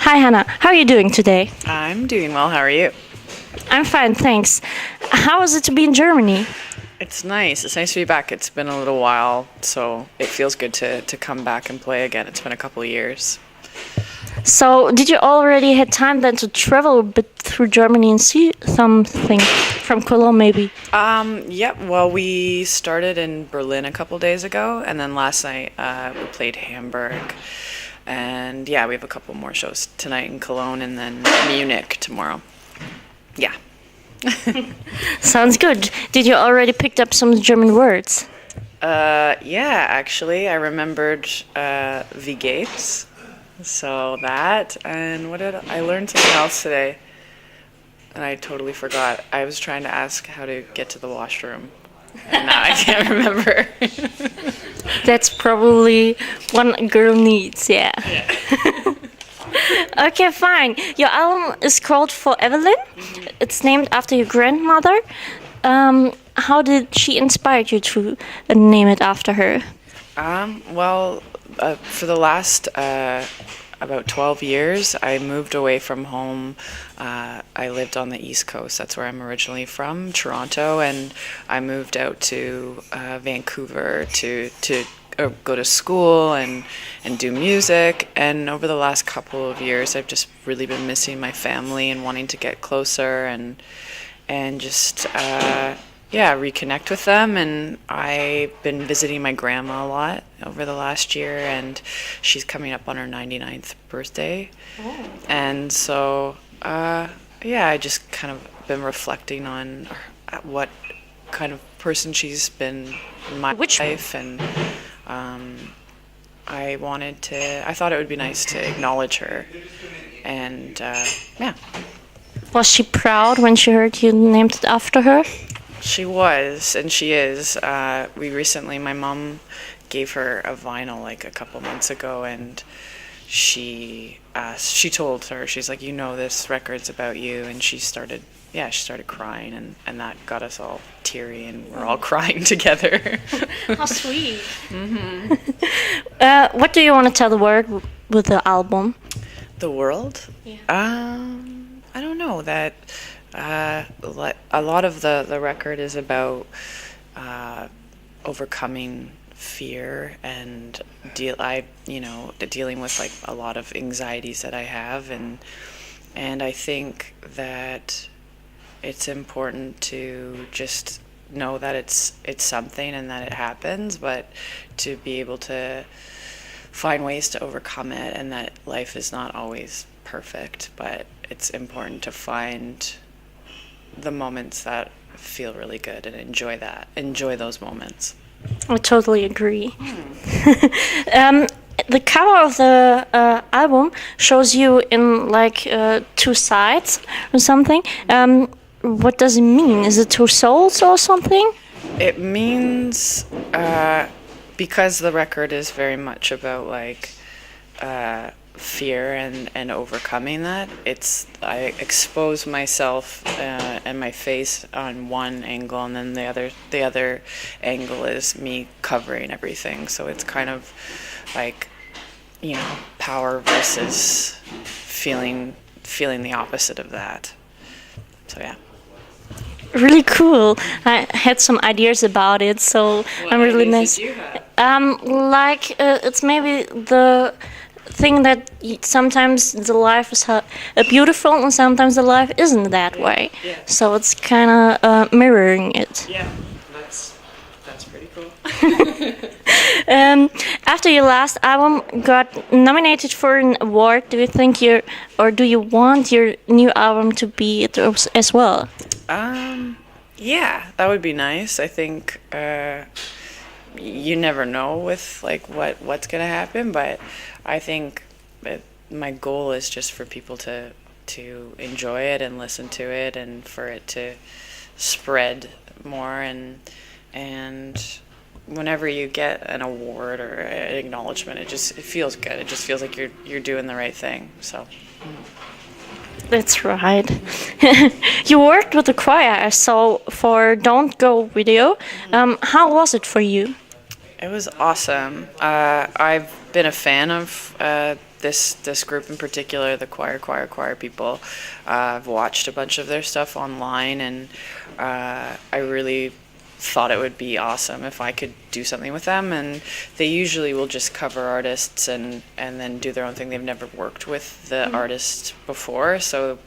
Hi Hannah, how are you doing today? I'm doing well. How are you? I'm fine, thanks. How is it to be in Germany? It's nice. It's nice to be back. It's been a little while, so it feels good to come back and play again. It's been a couple of years. So, did you already had time then to travel a bit through Germany and see something from Cologne maybe? Yep. Well, we started in Berlin a couple days ago, and then last night we played Hamburg. And yeah, we have a couple more shows tonight in Cologne and then Munich tomorrow. Yeah. Sounds good. Did you already picked up some German words? Yeah, actually, I remembered Wie geht's? So that, and what did I learned something else today, and I totally forgot. I was trying to ask how to get to the washroom, and now I can't remember. That's probably one a girl needs, yeah. Okay, fine. Your album is called For Evelyn. It's named after your grandmother. How did she inspire you to name it after her? Well, for the last about 12 years, I moved away from home. I lived on the East Coast. That's where I'm originally from, Toronto, and I moved out to Vancouver to go to school and do music. And over the last couple of years, I've just really been missing my family and wanting to get closer and just reconnect with them. And I've been visiting my grandma a lot over the last year, and she's coming up on her 99th birthday. Oh. And so I just kind of been reflecting on what kind of person she's been in my life, and I thought it would be nice to acknowledge her, and yeah. Was she proud when she heard you named it after her? She was, and she is. My mom gave her a vinyl like a couple months ago, and she told her, she's like, this record's about you, and she started crying, and that got us all teary, and we're all crying together. How sweet. Mm-hmm. What do you want to tell the world with the album? The world? Yeah. I don't know, that a lot of the record is about overcoming fear and dealing with like a lot of anxieties that I have, and I think that it's important to just know that it's something and that it happens, but to be able to find ways to overcome it, and that life is not always perfect, but it's important to find the moments that feel really good and enjoy those moments. I totally agree. The cover of the album shows you in like two sides or something. What does it mean? Is it two souls or something? It means because the record is very much about like fear and overcoming that. I expose myself and my face on one angle, and then the other angle is me covering everything. So it's kind of like, power versus feeling the opposite of that. So yeah. Really cool. I had some ideas about it, so I'm really nice. It's maybe the thing that sometimes the life is beautiful and sometimes the life isn't that way. Yeah. So it's kind of mirroring it. Yeah, that's pretty cool. After your last album got nominated for an award, do you want your new album to be it as well? Yeah, that would be nice. I think you never know with like what's gonna happen, but I think that my goal is just for people to enjoy it and listen to it, and for it to spread more, and whenever you get an award or an acknowledgement, it feels good. It just feels like you're doing the right thing. So. That's right. You worked with the choir, I saw, for Don't Go video. How was it for you? It was awesome. I've been a fan of this group in particular, the choir people. I've watched a bunch of their stuff online, and I really thought it would be awesome if I could do something with them. And they usually will just cover artists and then do their own thing. They've never worked with the artist before, so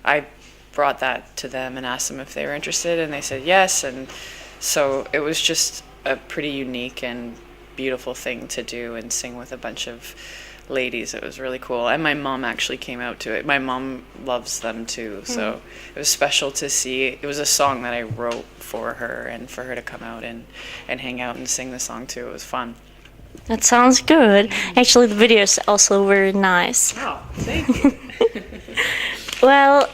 I brought that to them and asked them if they were interested, and they said yes. And so it was just a pretty unique and beautiful thing to do and sing with a bunch of ladies. It was really cool, and my mom actually came out to it. My mom loves them too, so it was special to see. It was a song that I wrote for her, and for her to come out and hang out and sing the song too. It was fun. That sounds good. Actually, the video is also very nice. Oh, thank you. Well,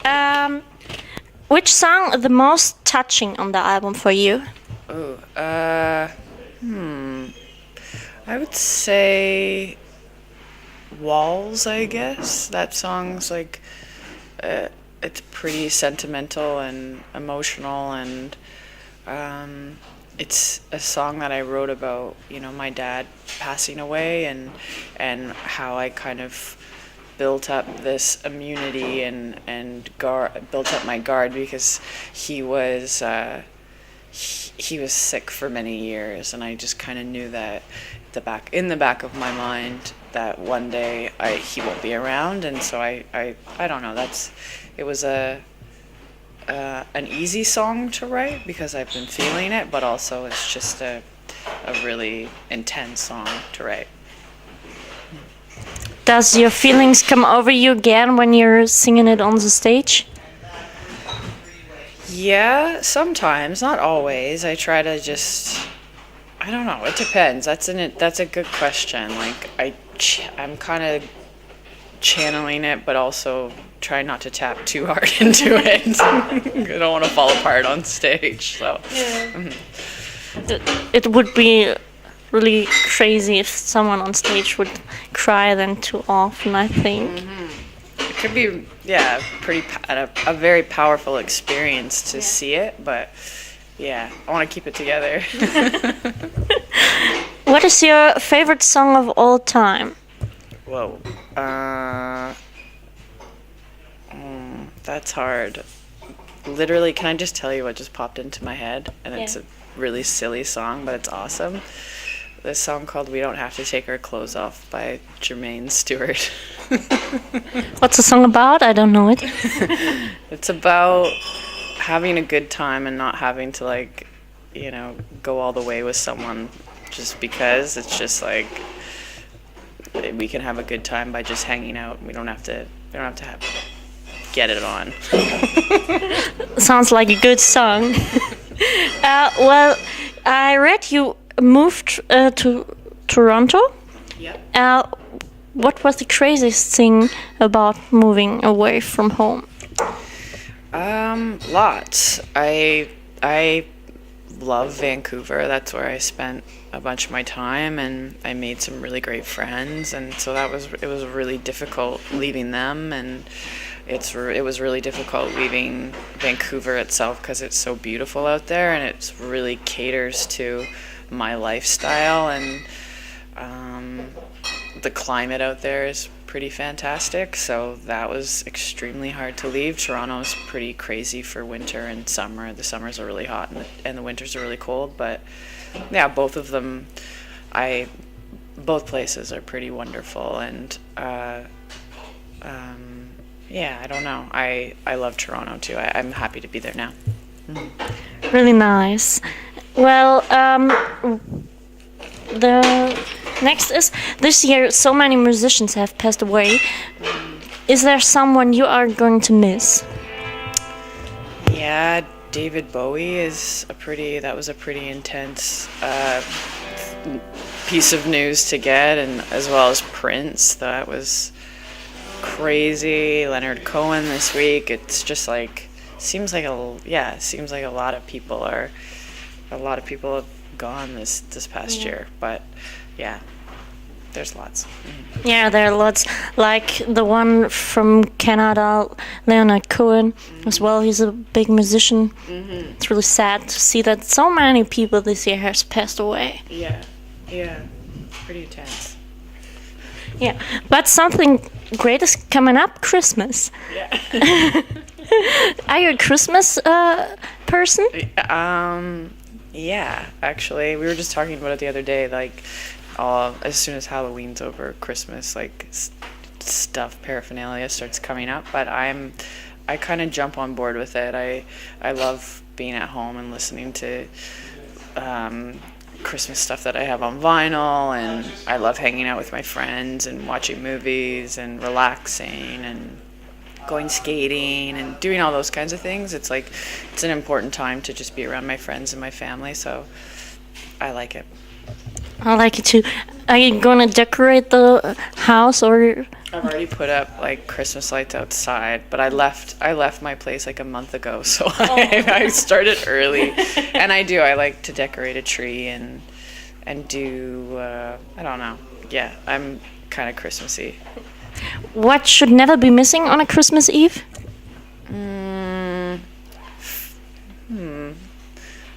which song is the most touching on the album for you? Oh, I would say Walls, I guess. That song's like, it's pretty sentimental and emotional, and it's a song that I wrote about, my dad passing away, and how I kind of built up this immunity and built up my guard, because he was sick for many years, and I just kind of knew that in the back of my mind that one day he won't be around. And so I don't know, it was an easy song to write because I've been feeling it, but also it's just a really intense song to write. Does your feelings come over you again when you're singing it on the stage? Yeah, sometimes, not always. I try to I don't know, it depends. That's a good question. Like, I'm kind of channeling it, but also try not to tap too hard into it. I don't want to fall apart on stage. So yeah. It would be really crazy if someone on stage would cry then too often, I think. It could be, a very powerful experience to see it, but yeah, I want to keep it together. What is your favorite song of all time? Whoa. That's hard. Literally, can I just tell you what just popped into my head? And it's a really silly song, but it's awesome. This song called We Don't Have to Take Our Clothes Off by Jermaine Stewart. What's the song about? I don't know it. It's about having a good time and not having to go all the way with someone just because. It's just like we can have a good time by just hanging out. We don't have to get it on. Sounds like a good song. Well, I read you moved to Toronto. Yeah. What was the craziest thing about moving away from home? Lots. I love Vancouver. That's where I spent a bunch of my time, and I made some really great friends, and so it was really difficult leaving them, and it was really difficult leaving Vancouver itself because it's so beautiful out there, and it really caters to my lifestyle, and the climate out there is pretty fantastic, so that was extremely hard to leave. Toronto's pretty crazy for winter and summer. The summers are really hot and the winters are really cold, but yeah, both of them, both places are pretty wonderful, and yeah, I don't know. I love Toronto too. I'm happy to be there now. Really nice. Well, the next is, this year so many musicians have passed away. Is there someone you are going to miss? Yeah, David Bowie that was a pretty intense piece of news to get, and as well as Prince. That was crazy. Leonard Cohen this week. It's just seems like a lot of people have gone this past year, but yeah, there's lots. Yeah, there are lots, like the one from Canada, Leonard Cohen, as well. He's a big musician. It's really sad to see that so many people this year has passed away. Yeah, it's pretty intense. Yeah, but something great is coming up, Christmas. Yeah. Are you a Christmas person? Yeah, actually, we were just talking about it the other day. Like, as soon as Halloween's over, Christmas, like, stuff, paraphernalia starts coming up. But I kind of jump on board with it. I love being at home and listening to Christmas stuff that I have on vinyl, and I love hanging out with my friends and watching movies and relaxing and going skating and doing all those kinds of things. It's like, it's an important time to just be around my friends and my family, so I like it. I like it too. Are you gonna decorate the house or? I've already put up like Christmas lights outside, but I left my place like a month ago, so I started early, and I like to decorate a tree and do I don't know. Yeah, I'm kind of Christmassy. What should never be missing on a Christmas Eve?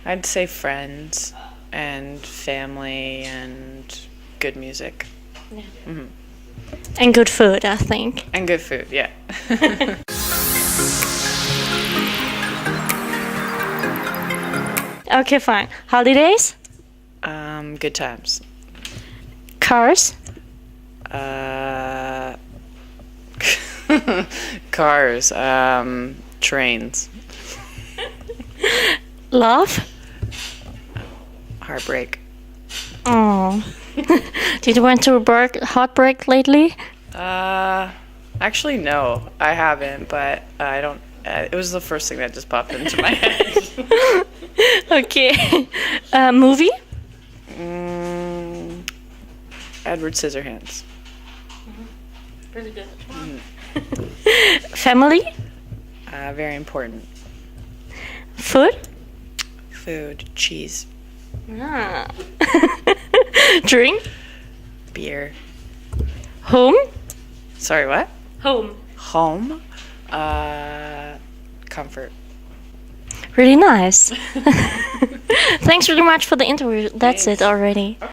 I'd say friends and family and good music. Yeah. And good food, I think. And good food, yeah. Okay, fine. Holidays? Good times. Cars? Cars, trains. Love? Heartbreak. Oh. Did you went to a heartbreak lately? Actually, no, I haven't, but I don't. It was the first thing that just popped into my head. Okay. Movie? Edward Scissorhands. Really good. Family? Very important. Food? Food, cheese, Ah. Drink? beer. Home? Sorry, what? Home. Home. Comfort. Really nice. Thanks really much for the interview. That's Thanks. it already. Okay.